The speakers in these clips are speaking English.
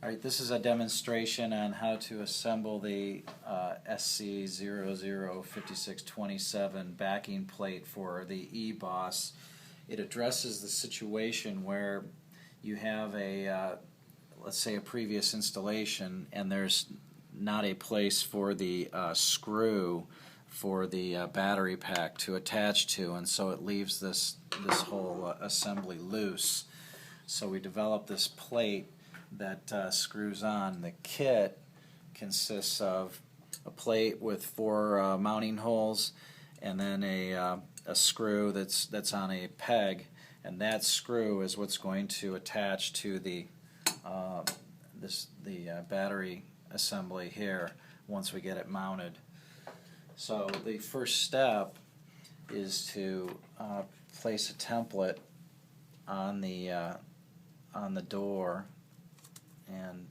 Alright, this is a demonstration on how to assemble the SC005627 backing plate for the EBoss. It addresses the situation where you have a, let's say, a previous installation and there's not a place for the screw for the battery pack to attach to, and so it leaves this whole assembly loose. So we developed this plate that screws on. The kit consists of a plate with 4 mounting holes and then a screw that's on a peg, and that screw is what's going to attach to the battery assembly here once we get it mounted. So the first step is to place a template on the door and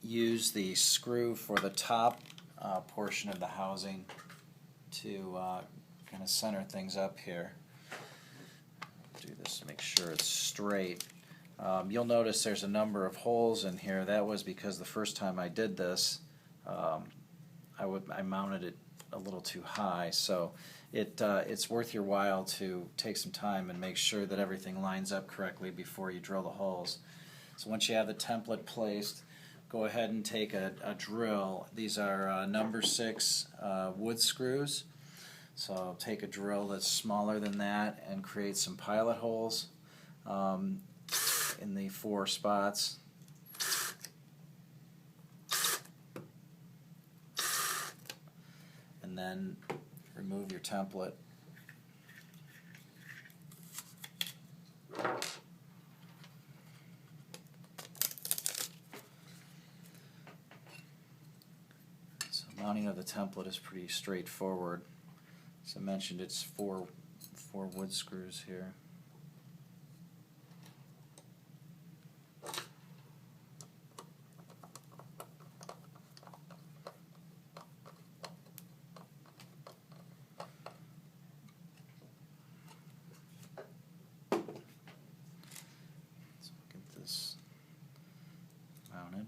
use the screw for the top portion of the housing to kind of center things up here. Do this to make sure it's straight. You'll notice there's a number of holes in here. That was because the first time I did this, I mounted it a little too high, so it's worth your while to take some time and make sure that everything lines up correctly before you drill the holes. So once you have the template placed, go ahead and take a drill. These are number 6 wood screws. So take a drill that's smaller than that and create some pilot holes in the 4 spots. And then remove your template. So mounting of the template is pretty straightforward. As I mentioned, it's 4 wood screws here. Mounted.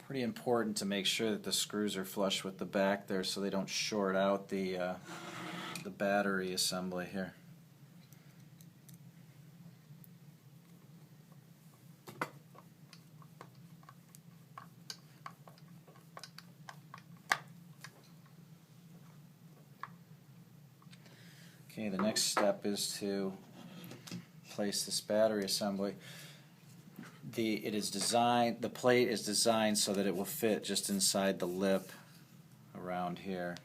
Pretty important to make sure that the screws are flush with the back there so they don't short out the battery assembly here. Okay, the next step is to place this battery assembly. The plate is designed so that it will fit just inside the lip around here.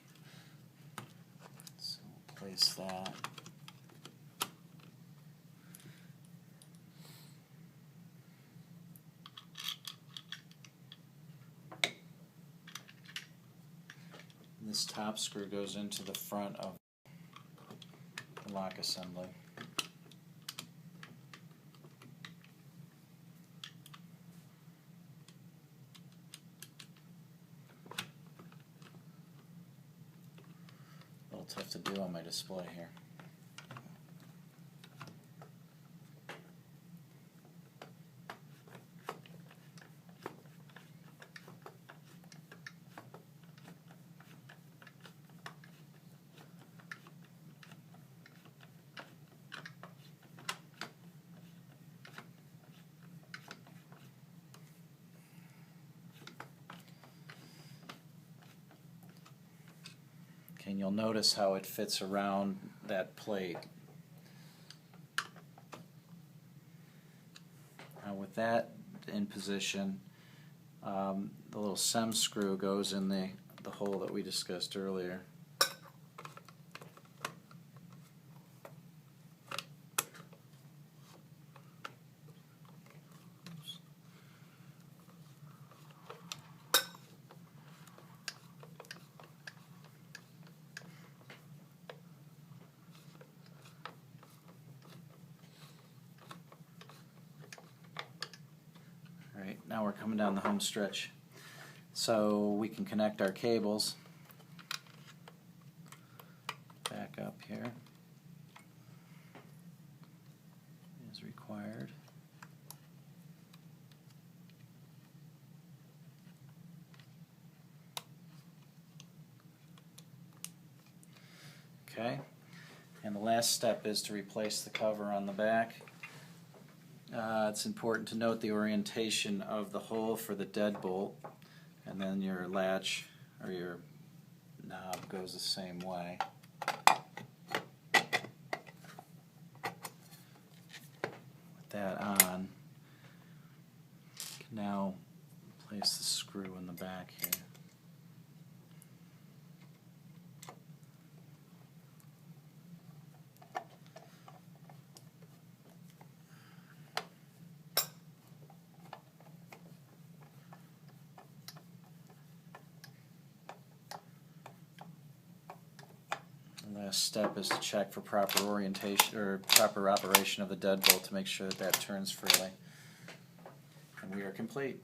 So we'll place that. And this top screw goes into the front of the lock assembly. Tough to do on my display here. And you'll notice how it fits around that plate. Now with that in position, the little SEM screw goes in the hole that we discussed earlier. now we're coming down the home stretch. So we can connect our cables. Back up here as required. Okay, and the last step is to replace the cover on the back. It's important to note the orientation of the hole for the deadbolt, and then your latch or your knob goes the same way. With that on, you can now place the screw in the back here. The last step is to check for proper orientation or proper operation of the deadbolt to make sure that that turns freely. And we are complete.